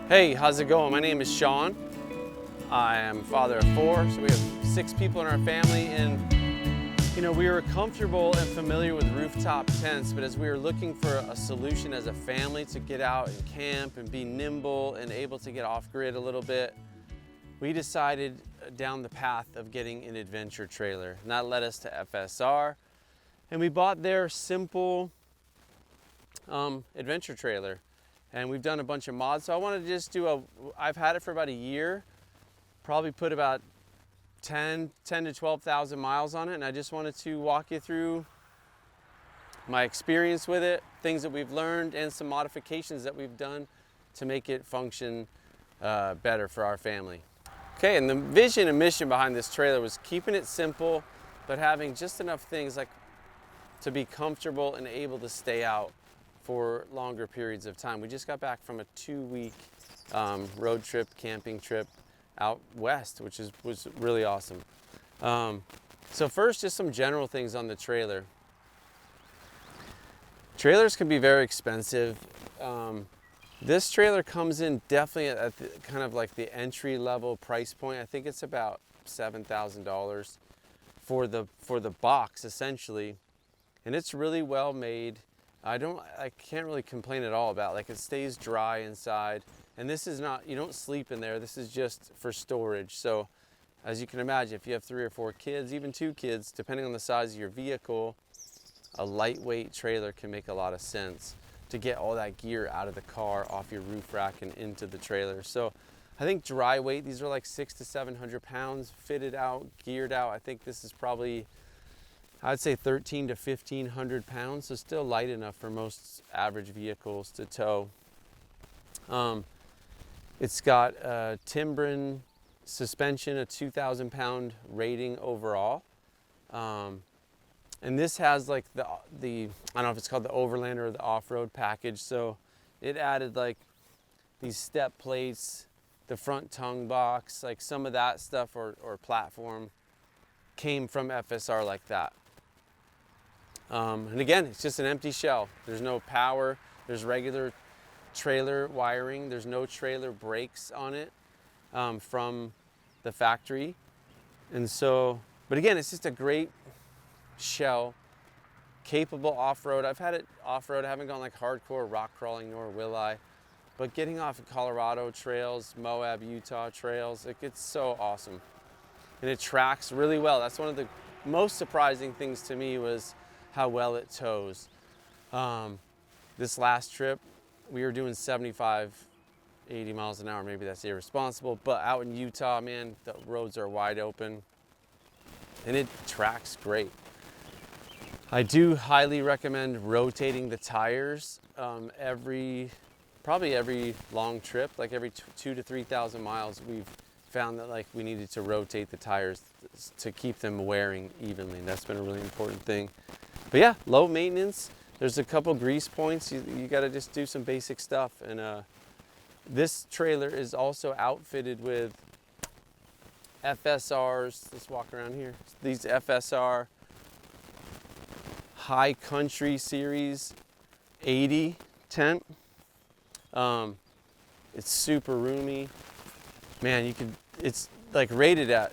Hey, how's it going? My name is Sean. I am father of 4, so we have 6 people in our family, and we were comfortable and familiar with rooftop tents, but as we were looking for a solution as a family to get out and camp and be nimble and able to get off grid a little bit, we decided down the path of getting an adventure trailer, and that led us to FSR, and we bought their simple adventure trailer. And we've done a bunch of mods, so I wanted to just I've had it for about a year, probably put about 10 to 12,000 miles on it, and I just wanted to walk you through my experience with it, things that we've learned, and some modifications that we've done to make it function better for our family. Okay, and the vision and mission behind this trailer was keeping it simple, but having just enough things like to be comfortable and able to stay out for longer periods of time. We just got back from a 2-week road trip, camping trip out west, which was really awesome. So first, just some general things on the trailer. Trailers can be very expensive. This trailer comes in definitely at the, kind of like the entry level price point. I think it's about $7,000 for the box essentially, and it's really well made. I can't really complain at all about, like, it stays dry inside, and this is not, you don't sleep in there, this is just for storage. So as you can imagine, if you have 3 or 4 kids, even 2 kids, depending on the size of your vehicle, a lightweight trailer can make a lot of sense to get all that gear out of the car, off your roof rack and into the trailer. So I think dry weight, these are like 600 to 700 pounds, fitted out, geared out. I think this is probably, I'd say 1,300 to 1,500 pounds, so still light enough for most average vehicles to tow. It's got a Timbren suspension, a 2,000 pound rating overall. And this has like the I don't know if it's called the Overlander or the off-road package. So it added like these step plates, the front tongue box, like some of that stuff or platform came from FSR like that. And again, it's just an empty shell. There's no power, there's regular trailer wiring, there's no trailer brakes on it from the factory. And so, but again, it's just a great shell, capable off-road. I've had it off-road, I haven't gone like hardcore rock crawling, nor will I. But getting off of Colorado trails, Moab, Utah trails, it gets so awesome. And it tracks really well. That's one of the most surprising things to me was how well it tows. This last trip, we were doing 75, 80 miles an hour. Maybe that's irresponsible, but out in Utah, man, the roads are wide open and it tracks great. I do highly recommend rotating the tires probably every long trip, like every 2,000 to 3,000 miles, we've found that like we needed to rotate the tires to keep them wearing evenly. That's been a really important thing. But yeah, low maintenance. There's a couple grease points. You got to just do some basic stuff. And this trailer is also outfitted with FSRs. Let's walk around here. These FSR High Country Series 80 tent. It's super roomy. Man, it's like rated at,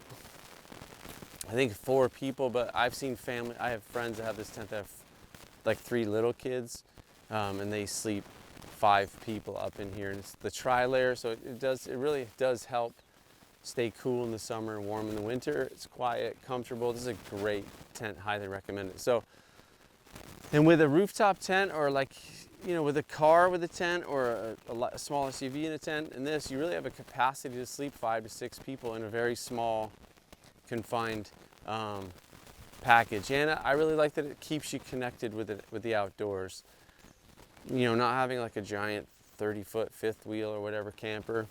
I think 4 people, but I've seen I have friends that have this tent that have like 3 little kids, and they sleep 5 people up in here. And it's the tri-layer, so it really does help stay cool in the summer and warm in the winter. It's quiet, comfortable. This is a great tent, highly recommend it. So, and with a rooftop tent or like, with a car with a tent or a small SUV in a tent, and this, you really have a capacity to sleep 5 to 6 people in a very small, confined package. And I really like that it keeps you connected with the outdoors. Not having like a giant 30-foot fifth wheel or whatever camper.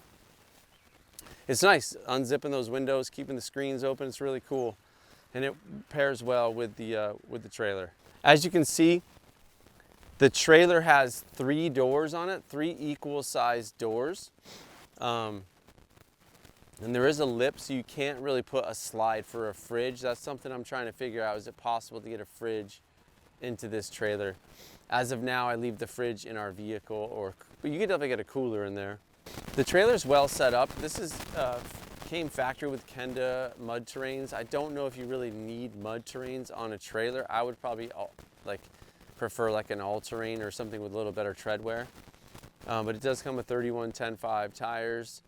It's nice unzipping those windows, keeping the screens open. It's really cool, and it pairs well with the trailer. As you can see, the trailer has 3 doors on it, 3 equal-sized doors. And there is a lip, so you can't really put a slide for a fridge. That's something I'm trying to figure out. Is it possible to get a fridge into this trailer? As of now, I leave the fridge in our vehicle, but you can definitely get a cooler in there. The trailer's well set up. This is came factory with Kenda mud terrains. I don't know if you really need mud terrains on a trailer. I would probably like prefer like an all-terrain or something with a little better tread wear. But it does come with 31 10.5 tires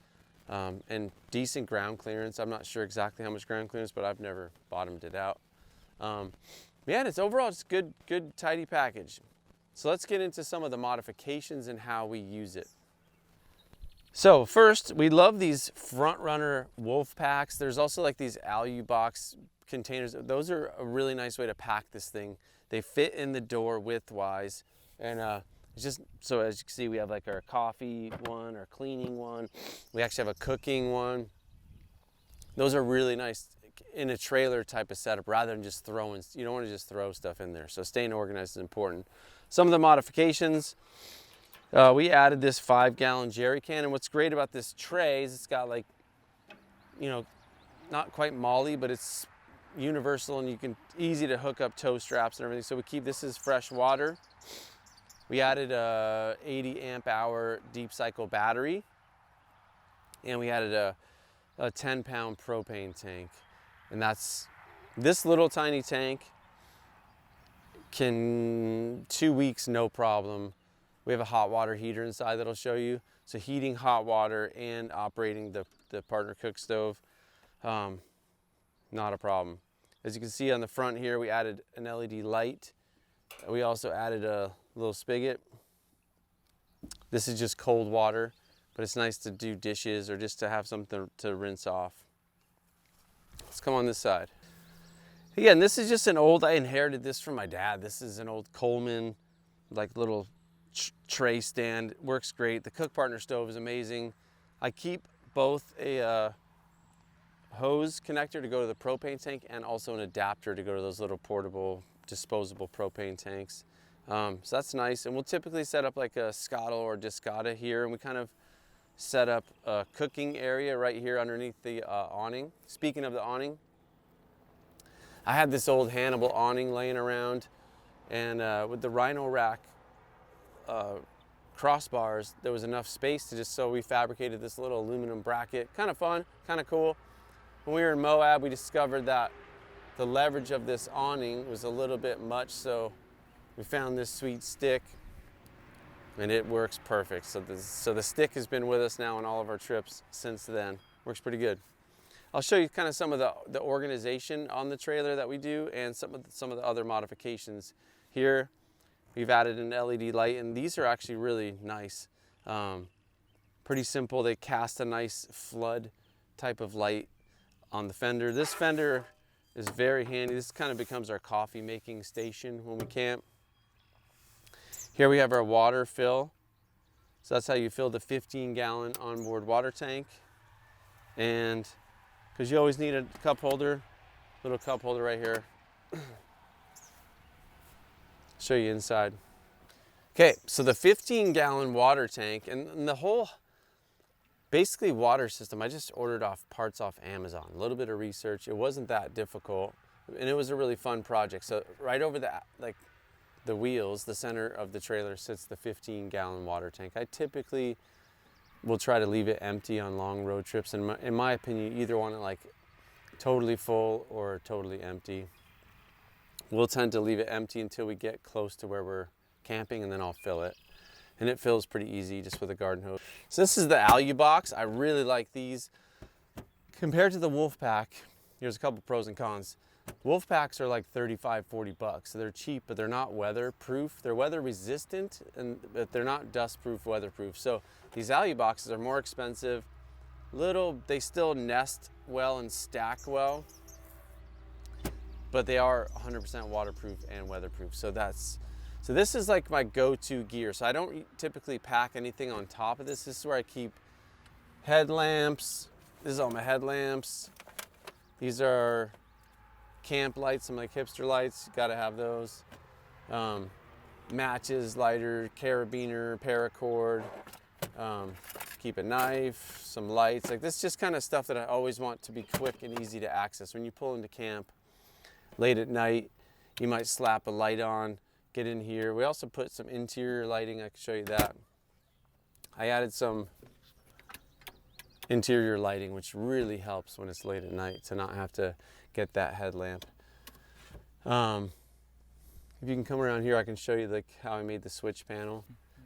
and decent ground clearance. I'm not sure exactly how much ground clearance, but I've never bottomed it out. Yeah, it's overall just good, tidy package. So let's get into some of the modifications and how we use it. So first, we love these front runner wolf packs. There's also like these AluBox containers. Those are a really nice way to pack this thing. They fit in the door width-wise, and it's just, so as you can see, we have like our coffee one, our cleaning one. We actually have a cooking one. Those are really nice in a trailer type of setup rather than just throwing, you don't want to just throw stuff in there. So staying organized is important. Some of the modifications, we added this 5-gallon jerry can, and what's great about this tray is it's got like, you know, not quite MOLLE, but it's universal and you can easy to hook up tow straps and everything. So we keep this as fresh water. We added a 80 amp hour deep cycle battery, and we added a 10-pound propane tank. And that's this little tiny tank can 2 weeks, no problem. We have a hot water heater inside that'll show you. So heating hot water and operating the partner cook stove, not a problem. As you can see on the front here, we added an LED light. We also added a little spigot. This is just cold water, but it's nice to do dishes or just to have something to rinse off. Let's come on this side. Again, this is just an old, I inherited this from my dad. This is an old Coleman, like little tray stand. It works great. The Cook Partner stove is amazing. I keep both a hose connector to go to the propane tank and also an adapter to go to those little portable disposable propane tanks. So that's nice. And we'll typically set up like a scuttle or discada here, and we kind of set up a cooking area right here underneath the awning. Speaking of the awning, I had this old Hannibal awning laying around, and with the Rhino rack crossbars, there was enough space to just, so we fabricated this little aluminum bracket. Kind of fun, kind of cool. When we were in Moab, we discovered that the leverage of this awning was a little bit much, so we found this sweet stick, and it works perfect. So the stick has been with us now on all of our trips since then. Works pretty good. I'll show you kind of some of the organization on the trailer that we do and some of the other modifications. Here, we've added an LED light, and these are actually really nice. Pretty simple. They cast a nice flood type of light on the fender. This fender is very handy. This kind of becomes our coffee making station when we camp. Here we have our water fill. So that's how you fill the 15-gallon onboard water tank. And because you always need a cup holder, little cup holder right here. Show you inside. Okay, so the 15-gallon water tank and the whole basically water system, I just ordered parts off Amazon. A little bit of research. It wasn't that difficult, and it was a really fun project. So right over the wheels, the center of the trailer, sits the 15-gallon water tank. I typically will try to leave it empty on long road trips. And in my opinion, you either want it like totally full or totally empty. We'll tend to leave it empty until we get close to where we're camping, and then I'll fill it. And it fills pretty easy just with a garden hose. So this is the AluBox. I really like these. Compared to the Wolfpack, here's a couple pros and cons. Wolfpacks are like 35, 40 bucks. So they're cheap, but they're not weatherproof. They're weather resistant, but they're not dustproof, weatherproof. So these AluBoxes are more expensive. They still nest well and stack well, but they are 100% waterproof and weatherproof. So this is like my go-to gear. So I don't typically pack anything on top of this. This is where I keep headlamps. This is all my headlamps. These are camp lights, some like hipster lights. You gotta have those. Matches, lighter, carabiner, paracord. Keep a knife, some lights. Like this, just kind of stuff that I always want to be quick and easy to access. When you pull into camp late at night, you might slap a light on, get in here. We also put some interior lighting. I can show you that. I added some interior lighting, which really helps when it's late at night to not have to get that headlamp. If you can come around here, I can show you like how I made the switch panel.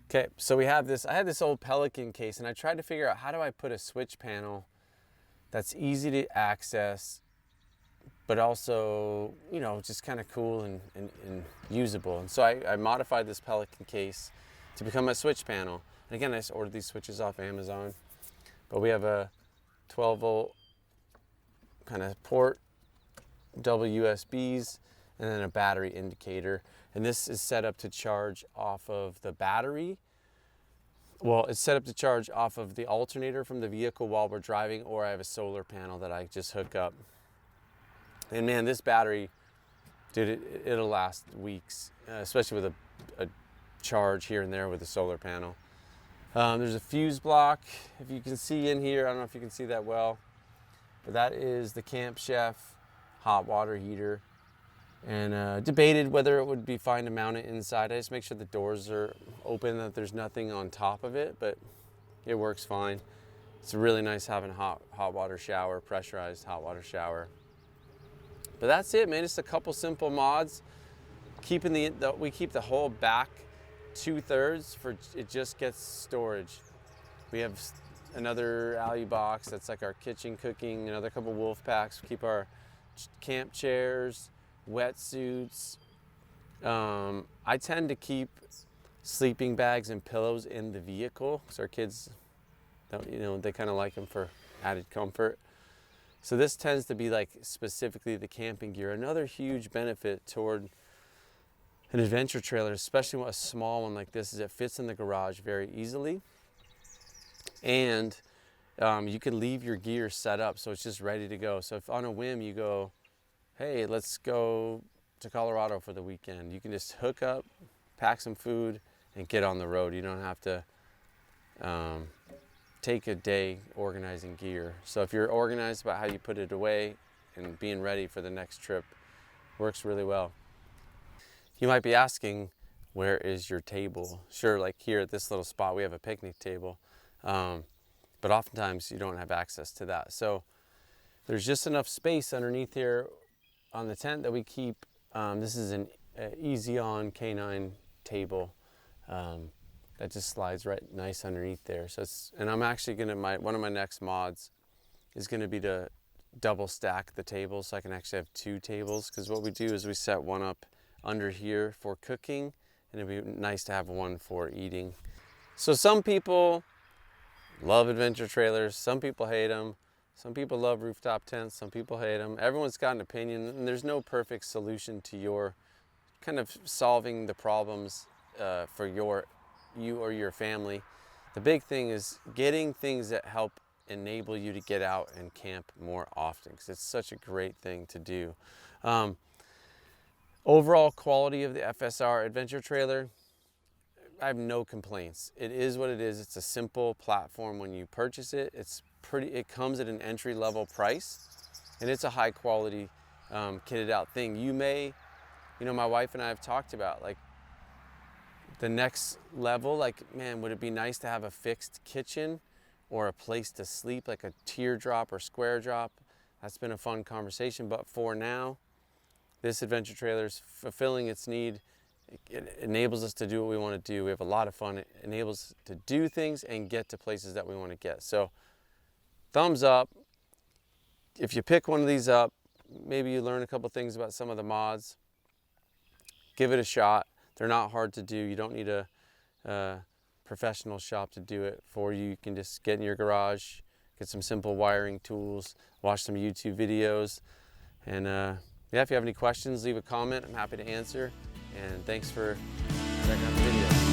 Okay, so we have this, I had this old Pelican case, and I tried to figure out how do I put a switch panel that's easy to access, but also, you know, just kind of cool and usable. And so I modified this Pelican case to become a switch panel. And again, I just ordered these switches off Amazon. But we have a 12-volt kind of port, double USBs, and then a battery indicator. And this is set up to charge off of the battery. Well, it's set up to charge off of the alternator from the vehicle while we're driving, or I have a solar panel that I just hook up. And man, this battery, dude, it'll last weeks, especially with a charge here and there with a solar panel. There's a fuse block, if you can see in here. I don't know if you can see that well, but that is the Camp Chef hot water heater. And debated whether it would be fine to mount it inside. I just make sure the doors are open, that there's nothing on top of it, but it works fine. It's really nice having a hot water shower, pressurized hot water shower. But that's it, man. Just a couple simple mods. Keeping we keep the whole back 2/3 for it just gets storage. We have another alley box that's like our kitchen cooking, another couple wolf packs. We keep our camp chairs, wetsuits. I tend to keep sleeping bags and pillows in the vehicle because our kids don't, you know, they kind of like them for added comfort. So this tends to be like specifically the camping gear. Another huge benefit toward an adventure trailer, especially a small one like this, is it fits in the garage very easily. And you can leave your gear set up so it's just ready to go. So if on a whim you go, hey, let's go to Colorado for the weekend, you can just hook up, pack some food, and get on the road. You don't have to take a day organizing gear. So if you're organized about how you put it away and being ready for the next trip, works really well. You might be asking, where is your table? Sure, like here at this little spot, we have a picnic table, but oftentimes you don't have access to that. So there's just enough space underneath here on the tent that we keep. This is an Easy On K9 table that just slides right nice underneath there. So and I'm actually gonna, one of my next mods is gonna be to double stack the tables so I can actually have 2 tables, because what we do is we set one up under here for cooking, and it'd be nice to have one for eating. So some people love adventure trailers, some people hate them. Some people love rooftop tents, some people hate them. Everyone's got an opinion, and there's no perfect solution to your kind of solving the problems for you or your family. The big thing is getting things that help enable you to get out and camp more often, because it's such a great thing to do. Overall quality of the FSR adventure trailer, I have no complaints. It is what it is. It's a simple platform when you purchase it. It comes at an entry-level price, and it's a high quality kitted out thing. You know, my wife and I have talked about like the next level, like, man, would it be nice to have a fixed kitchen or a place to sleep, like a teardrop or square drop? That's been a fun conversation, but for now, this adventure trailer is fulfilling its need. It enables us to do what we want to do. We have a lot of fun. It enables us to do things and get to places that we want to get. So thumbs up. If you pick one of these up, maybe you learn a couple things about some of the mods. Give it a shot. They're not hard to do. You don't need a professional shop to do it for you. You can just get in your garage, get some simple wiring tools, watch some YouTube videos, and yeah, if you have any questions, leave a comment. I'm happy to answer. And thanks for checking out the video.